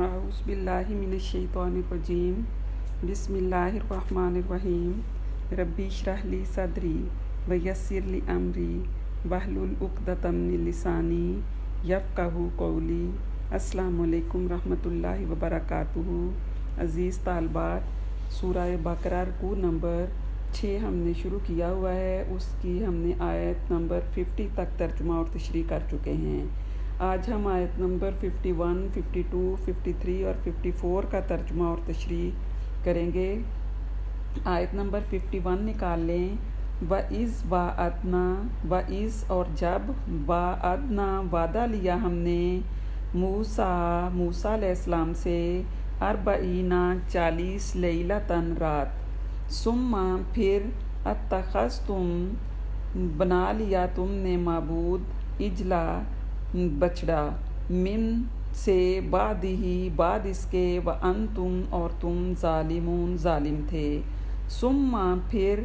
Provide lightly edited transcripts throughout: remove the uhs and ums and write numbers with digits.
اعوذ باللہ من الشیطان الرجیم بسم اللہ الرحمن الرحیم ربی اشرح لی صدری ویسر لی امری واحلل عقدۃ من لسانی یفقہوا قولی۔ السلام علیکم رحمۃ اللہ وبرکاتہ۔ عزیز طالبات، سورہ بقرہ رکوع نمبر 6 ہم نے شروع کیا ہوا ہے، اس کی ہم نے آیت نمبر 50 تک ترجمہ اور تشریح کر چکے ہیں۔ آج ہم آیت نمبر 51، 52، 53 اور 54 کا ترجمہ اور تشریح کریں گے۔ آیت نمبر 51 نکال لیں۔ وَإِذْ وَعَدْنَا، وَإِذْ اور جب، وَعَدْنَا وعدہ لیا ہم نے، موسیٰ علیہ السلام سے، 40 لیلۃً رات، ثم پھر اتخذتم بنا لیا تم نے معبود، اجلا بچڑا، من سے بعد اس کے، وانتم اور تم ظالمون ظالم تھے، ثم پھر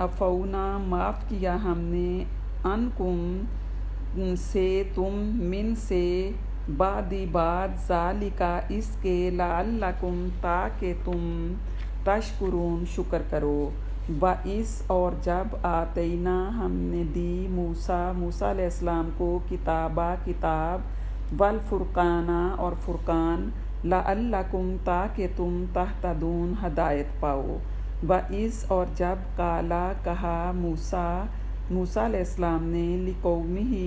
عفونا معاف کیا ہم نے، عنکم سے تم، من سے بعد ذالک اس کے، لعلکم تاکہ تم، تشکرون شکر کرو۔ وَإِذْ اور جب، آتینا ہم نے دی، موسیٰ علیہ السلام کو، کتاب، والفرقان اور فرقان، لعلکم تاکہ تم، تہتدون ہدایت پاؤ۔ وَإِذْ اور جب، قالا کہا، موسیٰ علیہ السلام نے، لقومہ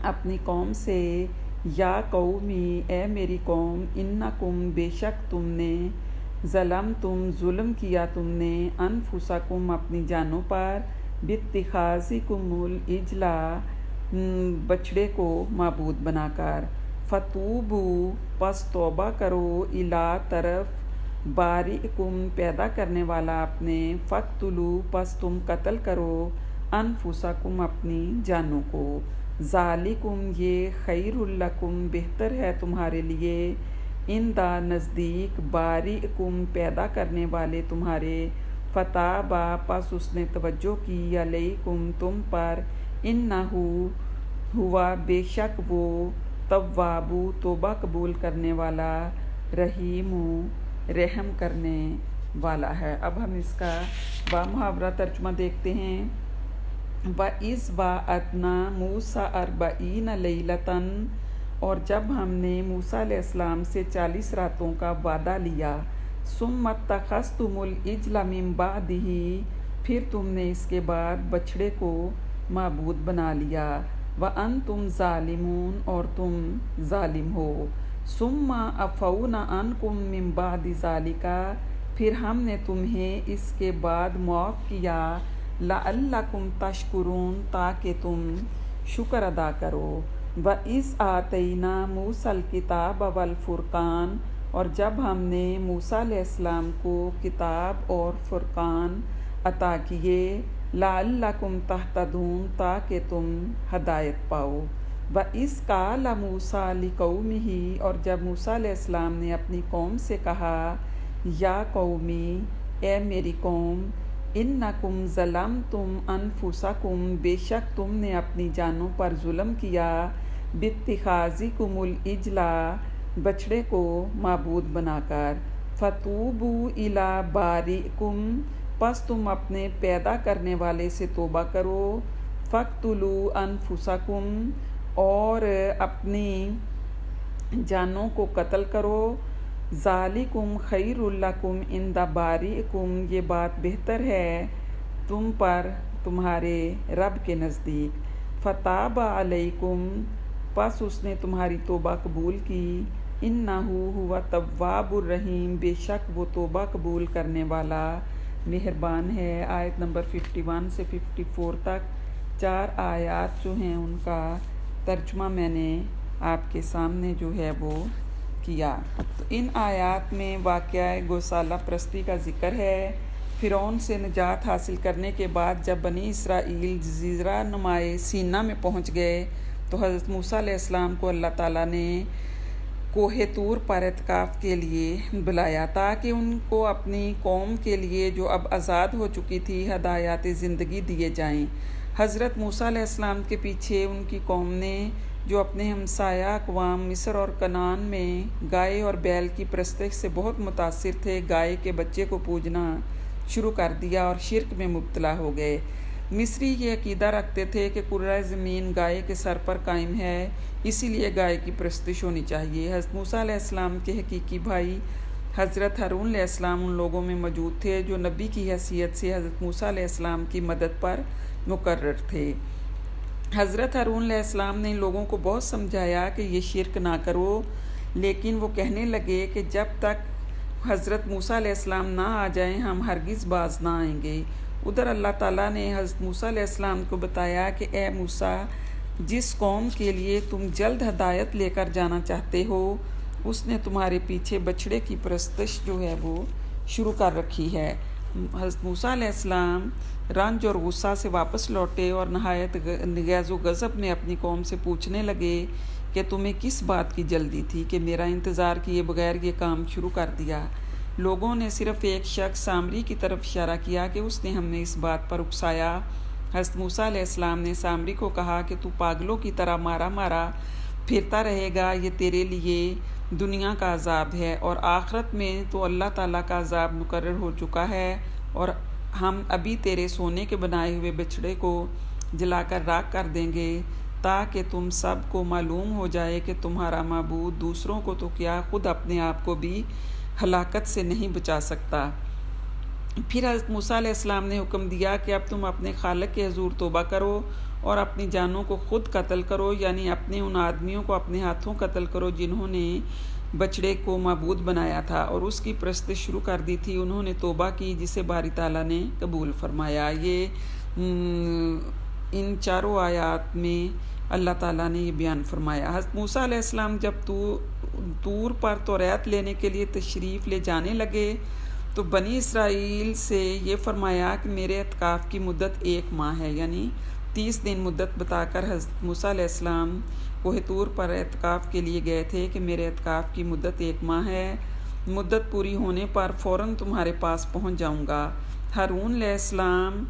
اپنی قوم سے، یا قومی اے میری قوم، انکم بے شک تم نے، ظلمتم ظلم کیا تم نے، انفسکم اپنی جانوں پر، باتخاذکم العجل بچڑے کو معبود بنا کر، فتوبوا پس توبہ کرو، الی طرف، بارئکم پیدا کرنے والا اپنے، فاقتلوا پس تم قتل کرو، انفسکم اپنی جانوں کو، ذالکم یہ، خیر لکم بہتر ہے تمہارے لیے، عند نزدیک، بارئکم پیدا کرنے والے تمہارے، فتاب پس اس نے توجہ کی، علیکم تم پر، انہ ہوا بے شک وہ، تواب توبہ قبول کرنے والا، رحیم رحم کرنے والا ہے۔ اب ہم اس کا بامحاورہ ترجمہ دیکھتے ہیں۔ وَإِذْ وَعَدْنَا مُوسَىٰ 40 لیلۃً اور جب ہم نے موسیٰ علیہ السلام سے 40 راتوں کا وعدہ لیا، ثُمَّ اتَّخَذْتُمُ الْعِجْلَ مِن بَعْدِهِ پھر تم نے اس کے بعد بچڑے کو معبود بنا لیا، وَأَنْتُمْ ظَالِمُونَ اور تم ظالم ہو، ثُمَّ عَفَوْنَا عَنْكُمْ مِن بَعْدِ ذَلِكَ پھر ہم نے تمہیں اس کے بعد معاف کیا، لعلکم تشکرون تاکہ تم شکر ادا کرو۔ وَإِذْ آتَيْنَا مُوسَىٰ الْكِتَابَ وَالْفُرْقَانَ اور جب ہم نے موسیٰ علیہ السلام کو کتاب اور فرقان عطا کیے، لعلکم تہتدون تاکہ تم ہدایت پاؤ۔ وَإِذْ قَالَ مُوسَىٰ لِقَوْمِهِ اور جب موسیٰ علیہ السلام نے اپنی قوم سے کہا، یا قومی اے میری قوم، انکم ظلمتم انفسکم بے شک تم نے اپنی جانوں پر ظلم کیا، باتخاذکم العجل بچڑے کو معبود بنا کر، فتوبوا الی بارئکم پس تم اپنے پیدا کرنے والے سے توبہ کرو، فاقتلوا انفسکم اور اپنی جانوں کو قتل کرو، ذالکم خیر لکم عند بارئکم یہ بات بہتر ہے تم پر تمہارے رب کے نزدیک، فتاب علیکم پس اس نے تمہاری توبہ قبول کی، انہ ہوا تواب الرحیم بے شک وہ توبہ قبول کرنے والا مہربان ہے۔ آیت نمبر 51 سے 54 تک 4 آیات جو ہیں ان کا ترجمہ میں نے آپ کے سامنے جو ہے وہ کیا۔ تو ان آیات میں واقعہ گوسالہ پرستی کا ذکر ہے۔ فرعون سے نجات حاصل کرنے کے بعد جب بنی اسرائیل جزیرہ نمائے سینا میں پہنچ گئے تو حضرت موسیٰ علیہ السلام کو اللہ تعالیٰ نے کوہ طور پر اعتکاف کے لیے بلایا تاکہ ان کو اپنی قوم کے لیے جو اب آزاد ہو چکی تھی ہدایات زندگی دیے جائیں۔ حضرت موسیٰ علیہ السلام کے پیچھے ان کی قوم نے جو اپنے ہمسایہ اقوام مصر اور کنعان میں گائے اور بیل کی پرستش سے بہت متاثر تھے، گائے کے بچے کو پوجنا شروع کر دیا اور شرک میں مبتلا ہو گئے۔ مصری یہ عقیدہ رکھتے تھے کہ کرۂ زمین گائے کے سر پر قائم ہے، اسی لیے گائے کی پرستش ہونی چاہیے۔ حضرت موسیٰ علیہ السلام کے حقیقی بھائی حضرت ہارون علیہ السلام ان لوگوں میں موجود تھے جو نبی کی حیثیت سے حضرت موسیٰ علیہ السلام کی مدد پر مقرر تھے۔ حضرت ہارون علیہ السلام نے ان لوگوں کو بہت سمجھایا کہ یہ شرک نہ کرو، لیکن وہ کہنے لگے کہ جب تک حضرت موسیٰ علیہ السلام نہ آ جائیں ہم ہرگز باز نہ آئیں گے۔ ادھر اللہ تعالیٰ نے حضرت موسیٰ علیہ السلام کو بتایا کہ اے موسیٰ، جس قوم کے لیے تم جلد ہدایت لے کر جانا چاہتے ہو اس نے تمہارے پیچھے بچڑے کی پرستش جو ہے وہ شروع کر رکھی ہے۔ حضرت موسیٰ علیہ السلام رنج اور غصہ سے واپس لوٹے اور نہایت غیظ و غضب میں اپنی قوم سے پوچھنے لگے کہ تمہیں کس بات کی جلدی تھی کہ میرا انتظار کیے بغیر یہ کام شروع کر دیا؟ لوگوں نے صرف ایک شخص سامری کی طرف اشارہ کیا کہ اس نے ہمیں اس بات پر اکسایا۔ حضرت موسیٰ علیہ السلام نے سامری کو کہا کہ تو پاگلوں کی طرح مارا مارا پھرتا رہے گا، یہ تیرے لیے دنیا کا عذاب ہے اور آخرت میں تو اللہ تعالیٰ کا عذاب مقرر ہو چکا ہے، اور ہم ابھی تیرے سونے کے بنائے ہوئے بچڑے کو جلا کر راکھ کر دیں گے تاکہ تم سب کو معلوم ہو جائے کہ تمہارا معبود دوسروں کو تو کیا خود اپنے آپ کو بھی ہلاکت سے نہیں بچا سکتا۔ پھر حضرت موسیٰ علیہ السلام نے حکم دیا کہ اب تم اپنے خالق کے حضور توبہ کرو اور اپنی جانوں کو خود قتل کرو، یعنی اپنے ان آدمیوں کو اپنے ہاتھوں قتل کرو جنہوں نے بچڑے کو معبود بنایا تھا اور اس کی پرستش شروع کر دی تھی۔ انہوں نے توبہ کی جسے باری تعالیٰ نے قبول فرمایا۔ یہ ان چاروں آیات میں اللہ تعالیٰ نے یہ بیان فرمایا۔ حضرت موسیٰ علیہ السلام جب طور پر توریت لینے کے لیے تشریف لے جانے لگے تو بنی اسرائیل سے یہ فرمایا کہ میرے اعتکاف کی مدت 1 ماہ ہے، یعنی 30 دن مدت بتا کر حضرت موسیٰ علیہ السلام کوہ طور پر اعتکاف کے لیے گئے تھے کہ میرے اعتکاف کی مدت 1 ماہ ہے، مدت پوری ہونے پر فوراً تمہارے پاس پہنچ جاؤں گا۔ ہارون علیہ السلام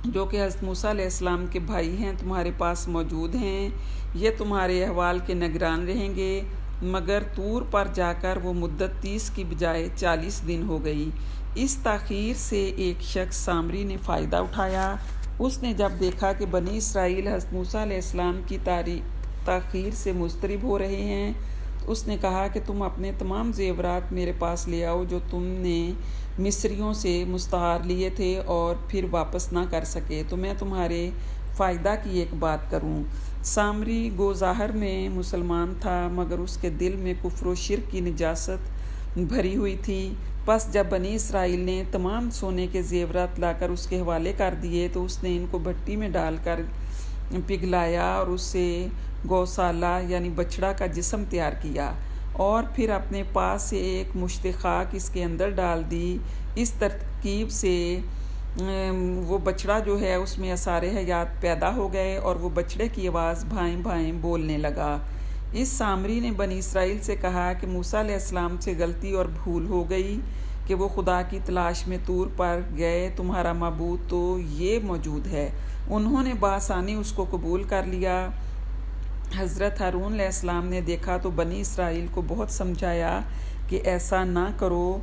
جو کہ حضرت موسیٰ علیہ السلام کے بھائی ہیں تمہارے پاس موجود ہیں، یہ تمہارے احوال کے نگران رہیں گے، مگر طور پر جا کر وہ مدت 30 کی بجائے 40 دن ہو گئی۔ اس تاخیر سے ایک شخص سامری نے فائدہ اٹھایا۔ اس نے جب دیکھا کہ بنی اسرائیل حضرت موسیٰ علیہ السلام کی تاخیر سے مضطرب ہو رہے ہیں، اس نے کہا کہ تم اپنے تمام زیورات میرے پاس لے آؤ جو تم نے مصریوں سے مستعار لیے تھے اور پھر واپس نہ کر سکے، تو میں تمہارے فائدہ کی ایک بات کروں۔ سامری گو ظاہر میں مسلمان تھا مگر اس کے دل میں کفر و شرک کی نجاست بھری ہوئی تھی۔ پس جب بنی اسرائیل نے تمام سونے کے زیورات لا کر اس کے حوالے کر دیے تو اس نے ان کو بھٹی میں ڈال کر پگھلایا اور اس سے گوسالہ یعنی بچڑا کا جسم تیار کیا اور پھر اپنے پاس سے ایک مشت خاک اس کے اندر ڈال دی۔ اس ترکیب سے وہ بچڑا جو ہے اس میں آثار حیات پیدا ہو گئے اور وہ بچڑے کی آواز بھائیں بھائیں بولنے لگا۔ اس سامری نے بنی اسرائیل سے کہا کہ موسیٰ علیہ السلام سے غلطی اور بھول ہو گئی کہ وہ خدا کی تلاش میں طور پر گئے، تمہارا معبود تو یہ موجود ہے۔ انہوں نے بآسانی اس کو قبول کر لیا۔ حضرت ہارون علیہ السلام نے دیکھا تو بنی اسرائیل کو بہت سمجھایا کہ ایسا نہ کرو،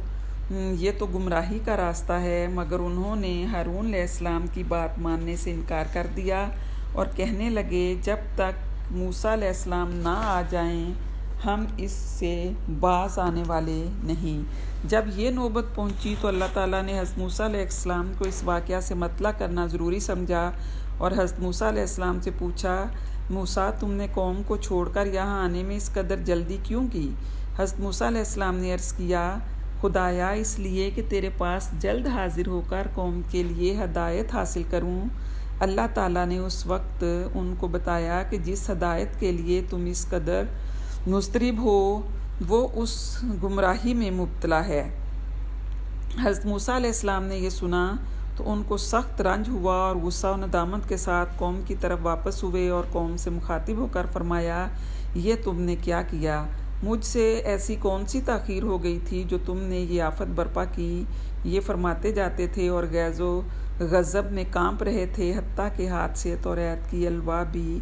یہ تو گمراہی کا راستہ ہے، مگر انہوں نے ہارون علیہ السلام کی بات ماننے سے انکار کر دیا اور کہنے لگے جب تک موسیٰ علیہ السلام نہ آ جائیں ہم اس سے باز آنے والے نہیں۔ جب یہ نوبت پہنچی تو اللہ تعالیٰ نے حضرت موسیٰ علیہ السلام کو اس واقعہ سے مطلع کرنا ضروری سمجھا اور حضرت موسیٰ علیہ السلام سے پوچھا، موسیٰ تم نے قوم کو چھوڑ کر یہاں آنے میں اس قدر جلدی کیوں کی؟ حضرت موسیٰ علیہ السلام نے عرض کیا، خدایا اس لیے کہ تیرے پاس جلد حاضر ہو کر قوم کے لیے ہدایت حاصل کروں۔ اللہ تعالیٰ نے اس وقت ان کو بتایا کہ جس ہدایت کے لیے تم اس قدر مضطرب ہو وہ اس گمراہی میں مبتلا ہے۔ حضرت موسیٰ علیہ السلام نے یہ سنا تو ان کو سخت رنج ہوا اور غصہ و ندامت کے ساتھ قوم کی طرف واپس ہوئے اور قوم سے مخاطب ہو کر فرمایا، یہ تم نے کیا کیا؟ مجھ سے ایسی کون سی تاخیر ہو گئی تھی جو تم نے یہ آفت برپا کی؟ یہ فرماتے جاتے تھے اور غیظ و غضب میں کانپ رہے تھے، حتیٰ کہ ہاتھ سے توریت کی الواح بھی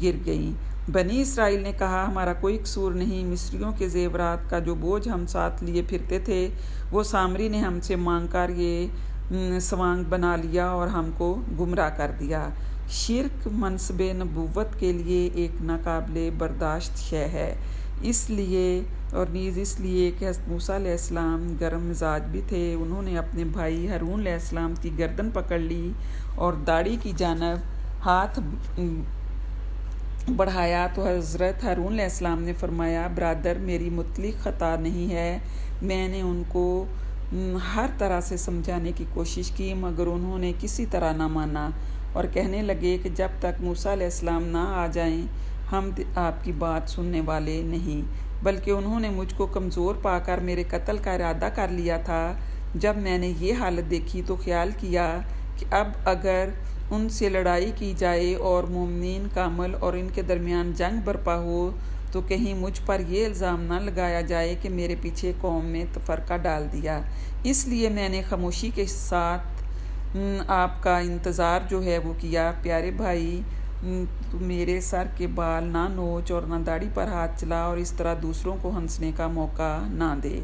گر گئیں۔ بنی اسرائیل نے کہا ہمارا کوئی قصور نہیں، مصریوں کے زیورات کا جو بوجھ ہم ساتھ لیے پھرتے تھے وہ سامری نے ہم سے مانگ کر یہ سوانگ بنا لیا اور ہم کو گمراہ کر دیا۔ شرک منصب نبوت کے لیے ایک ناقابل برداشت شے ہے، اس لیے اور نیز اس لیے کہ حضرت موسیٰ علیہ السلام گرم مزاج بھی تھے۔ انہوں نے اپنے بھائی ہارون علیہ السلام کی گردن پکڑ لی اور داڑھی کی جانب ہاتھ بڑھایا تو حضرت ہارون علیہ السلام نے فرمایا برادر میری مطلق خطا نہیں ہے، میں نے ان کو ہر طرح سے سمجھانے کی کوشش کی مگر انہوں نے کسی طرح نہ مانا اور کہنے لگے کہ جب تک موسیٰ علیہ السلام نہ آ جائیں ہم آپ کی بات سننے والے نہیں، بلکہ انہوں نے مجھ کو کمزور پا کر میرے قتل کا ارادہ کر لیا تھا۔ جب میں نے یہ حالت دیکھی تو خیال کیا کہ اب اگر ان سے لڑائی کی جائے اور مومنین کامل اور ان کے درمیان جنگ برپا ہو تو کہیں مجھ پر یہ الزام نہ لگایا جائے کہ میرے پیچھے قوم میں تفرقہ ڈال دیا، اس لیے میں نے خاموشی کے ساتھ آپ کا انتظار جو ہے وہ کیا۔ پیارے بھائی تو میرے سر کے بال نہ نوچ اور نہ داڑھی پر ہاتھ چلا اور اس طرح دوسروں کو ہنسنے کا موقع نہ دے۔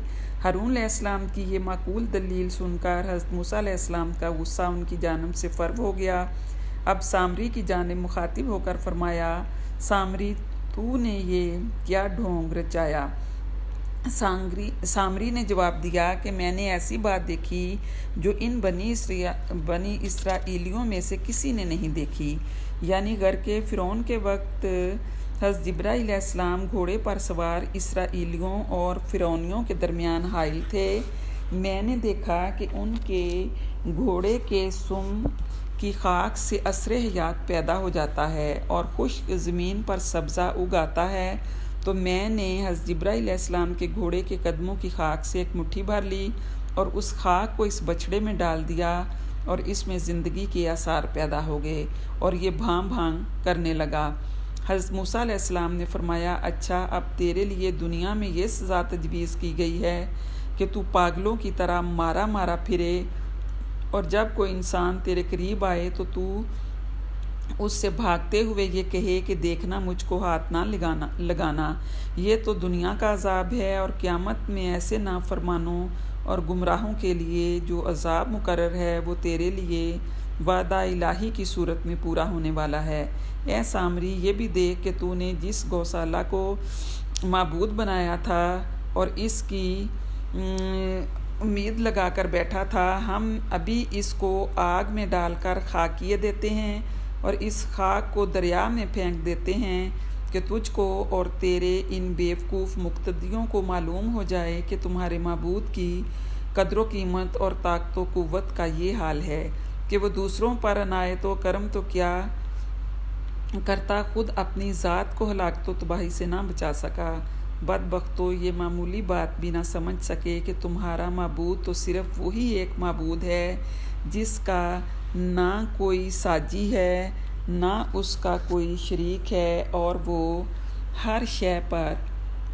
ہارون علیہ السلام کی یہ معقول دلیل سن کر حضرت موسیٰ علیہ السلام کا غصہ ان کی جانب سے فرو ہو گیا۔ اب سامری کی جانب مخاطب ہو کر فرمایا سامری تو نے یہ کیا ڈھونگ رچایا؟ سامری نے جواب دیا کہ میں نے ایسی بات دیکھی جو ان بنی اسرائیلیوں میں سے کسی نے نہیں دیکھی، یعنی غرق فرعون کے وقت حضرت جبرائیل علیہ السلام گھوڑے پر سوار اسرائیلیوں اور فرعونیوں کے درمیان حائل تھے۔ میں نے دیکھا کہ ان کے گھوڑے کے سم کی خاک سے اثر حیات پیدا ہو جاتا ہے اور خشک زمین پر سبزہ اگاتا ہے، تو میں نے حضرت جبرائیل علیہ السلام کے گھوڑے کے قدموں کی خاک سے ایک مٹھی بھر لی اور اس خاک کو اس بچھڑے میں ڈال دیا اور اس میں زندگی کے آثار پیدا ہو گئے اور یہ بھاں بھاں کرنے لگا۔ حضرت موسیٰ علیہ السلام نے فرمایا اچھا اب تیرے لیے دنیا میں یہ سزا تجویز کی گئی ہے کہ تو پاگلوں کی طرح مارا پھرے اور جب کوئی انسان تیرے قریب آئے تو تو اس سے بھاگتے ہوئے یہ کہے کہ دیکھنا مجھ کو ہاتھ نہ لگانا، یہ تو دنیا کا عذاب ہے، اور قیامت میں ایسے نافرمانوں اور گمراہوں کے لیے جو عذاب مقرر ہے وہ تیرے لیے وعدہ الہی کی صورت میں پورا ہونے والا ہے۔ اے سامری یہ بھی دیکھ کہ تو نے جس گوشالہ کو معبود بنایا تھا اور اس کی امید لگا کر بیٹھا تھا، ہم ابھی اس کو آگ میں ڈال کر خاکیہ دیتے ہیں اور اس خاک کو دریا میں پھینک دیتے ہیں کہ تجھ کو اور تیرے ان بیوقوف مقتدیوں کو معلوم ہو جائے کہ تمہارے معبود کی قدر و قیمت اور طاقت و قوت کا یہ حال ہے کہ وہ دوسروں پر عنایت و کرم تو کیا کرتا خود اپنی ذات کو ہلاکت و تباہی سے نہ بچا سکا۔ بدبختو یہ معمولی بات بھی نہ سمجھ سکے کہ تمہارا معبود تو صرف وہی ایک معبود ہے جس کا نہ کوئی ساجی ہے نہ اس کا کوئی شریک ہے اور وہ ہر شے پر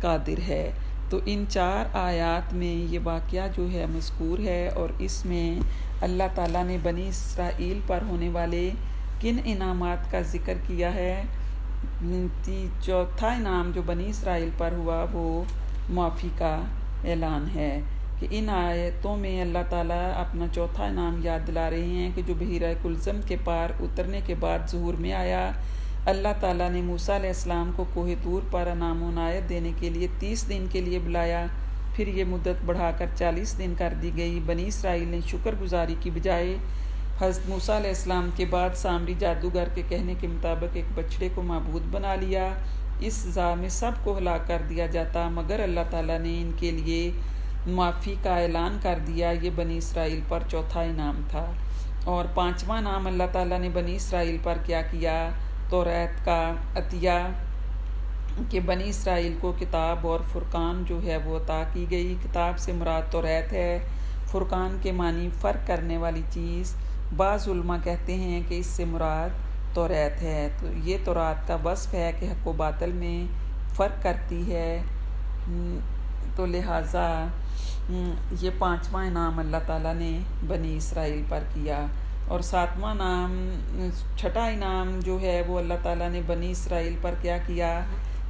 قادر ہے۔ تو ان 4 آیات میں یہ واقعہ جو ہے مذکور ہے اور اس میں اللہ تعالیٰ نے بنی اسرائیل پر ہونے والے کن انعامات کا ذکر کیا ہے۔ چوتھا انعام جو بنی اسرائیل پر ہوا وہ معافی کا اعلان ہے کہ ان آیتوں میں اللہ تعالیٰ اپنا چوتھا انعام یاد دلا رہے ہیں کہ جو بحیرہ کلزم کے پار اترنے کے بعد ظہور میں آیا۔ اللہ تعالیٰ نے موسیٰ علیہ السلام کو کوہ طور پر انعام و عنایت دینے کے لیے 30 دن کے لیے بلایا، پھر یہ مدت بڑھا کر 40 دن کر دی گئی۔ بنی اسرائیل نے شکر گزاری کی بجائے حضرت موسیٰ علیہ السلام کے بعد سامری جادوگر کے کہنے کے مطابق ایک بچڑے کو معبود بنا لیا۔ اس سزا میں سب کو ہلاک کر دیا جاتا مگر اللہ تعالیٰ نے ان کے لیے معافی کا اعلان کر دیا۔ یہ بنی اسرائیل پر چوتھا انعام تھا۔ اور 5واں انعام اللہ تعالیٰ نے بنی اسرائیل پر کیا کیا؟ توریت کا عطیہ کہ بنی اسرائیل کو کتاب اور فرقان جو ہے وہ عطا کی گئی۔ کتاب سے مراد توریت ہے، فرقان کے معنی فرق کرنے والی چیز۔ بعض علماء کہتے ہیں کہ اس سے مراد توریت ہے، تو یہ تورات کا وصف ہے کہ حق و باطل میں فرق کرتی ہے، تو لہٰذا یہ 5واں انعام اللہ تعالیٰ نے بنی اسرائیل پر کیا۔ اور ساتواں نام، چھٹا انعام جو ہے وہ اللہ تعالیٰ نے بنی اسرائیل پر کیا کیا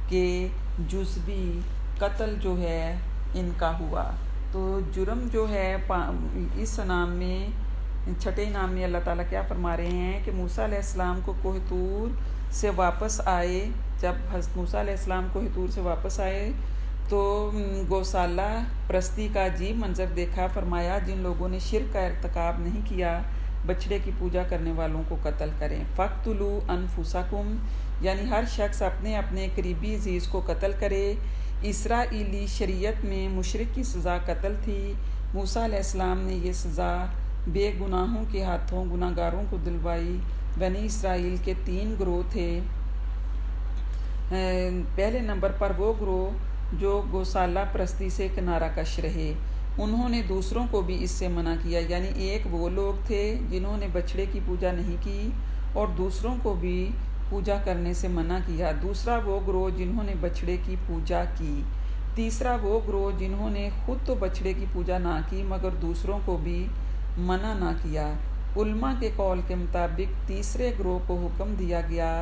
کہ جزوی قتل جو ہے ان کا ہوا۔ تو جرم جو ہے اس انعام میں، چھٹے انعام میں اللہ تعالیٰ کیا فرما رہے ہیں کہ موسیٰ علیہ السلام کو کوہ طور سے واپس آئے، جب حضرت موسیٰ علیہ السلام کوہ طور سے واپس آئے تو گوسالہ پرستی کا عجیب منظر دیکھا۔ فرمایا جن لوگوں نے شرک کا ارتکاب نہیں کیا بچڑے کی پوجا کرنے والوں کو قتل کریں۔ فَاقْتُلُوا أَنفُسَكُمْ، یعنی ہر شخص اپنے اپنے قریبی عزیز کو قتل کرے۔ اسرائیلی شریعت میں مشرک کی سزا قتل تھی، موسیٰ علیہ السلام نے یہ سزا بے گناہوں کے ہاتھوں گناہ گاروں کو دلوائی۔ بنی اسرائیل کے 3 گروہ تھے۔ پہلے نمبر پر وہ گروہ جو گوسالہ پرستی سے کنارہ کش رہے، انہوں نے دوسروں کو بھی اس سے منع کیا، یعنی ایک وہ لوگ تھے جنہوں نے بچھڑے کی پوجا نہیں کی اور دوسروں کو بھی پوجا کرنے سے منع کیا۔ دوسرا وہ گروہ جنہوں نے بچھڑے کی پوجا کی۔ تیسرا وہ گروہ جنہوں نے خود تو بچھڑے کی پوجا نہ کی مگر دوسروں کو بھی منع نہ کیا۔ علماء کے قول کے مطابق تیسرے گروہ کو حکم دیا گیا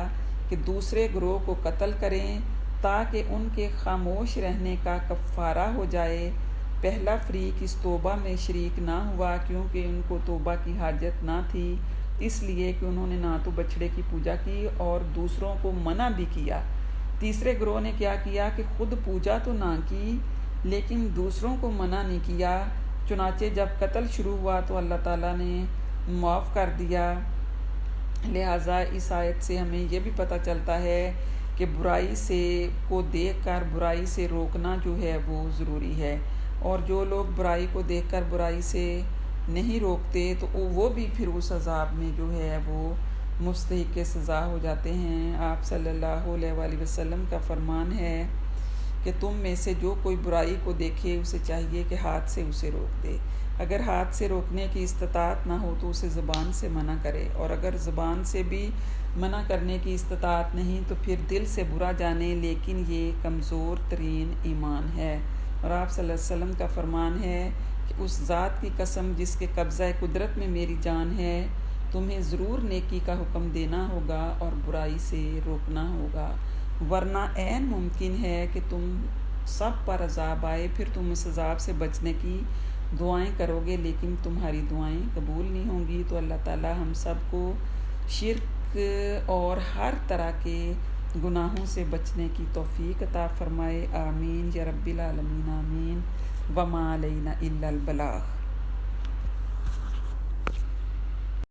کہ دوسرے گروہ کو قتل کریں تاکہ ان کے خاموش رہنے کا کفارہ ہو جائے۔ پہلا فریق اس توبہ میں شریک نہ ہوا کیونکہ ان کو توبہ کی حاجت نہ تھی، اس لیے کہ انہوں نے نہ تو بچھڑے کی پوجا کی اور دوسروں کو منع بھی کیا۔ تیسرے گروہ نے کیا کیا کہ خود پوجا تو نہ کی لیکن دوسروں کو منع نہیں کیا، چنانچہ جب قتل شروع ہوا تو اللہ تعالیٰ نے معاف کر دیا۔ لہٰذا اس آیت سے ہمیں یہ بھی پتہ چلتا ہے کہ برائی سے کو دیکھ کر برائی سے روکنا جو ہے وہ ضروری ہے، اور جو لوگ برائی کو دیکھ کر برائی سے نہیں روکتے تو وہ بھی پھر اس عذاب میں جو ہے وہ مستحق سزا ہو جاتے ہیں۔ آپ صلی اللہ علیہ وآلہ وسلم کا فرمان ہے کہ تم میں سے جو کوئی برائی کو دیکھے اسے چاہیے کہ ہاتھ سے اسے روک دے، اگر ہاتھ سے روکنے کی استطاعت نہ ہو تو اسے زبان سے منع کرے، اور اگر زبان سے بھی منع کرنے کی استطاعت نہیں تو پھر دل سے برا جانے، لیکن یہ کمزور ترین ایمان ہے۔ اور آپ صلی اللہ علیہ وسلم کا فرمان ہے کہ اس ذات کی قسم جس کے قبضہ قدرت میں میری جان ہے، تمہیں ضرور نیکی کا حکم دینا ہوگا اور برائی سے روکنا ہوگا، ورنہ عین ممکن ہے کہ تم سب پر عذاب آئے، پھر تم اس عذاب سے بچنے کی دعائیں کرو گے لیکن تمہاری دعائیں قبول نہیں ہوں گی۔ تو اللہ تعالی ہم سب کو شرک اور ہر طرح کے گناہوں سے بچنے کی توفیق عطا فرمائے، آمین یا رب العالمین، آمین۔ وما علینا الا البلاغ۔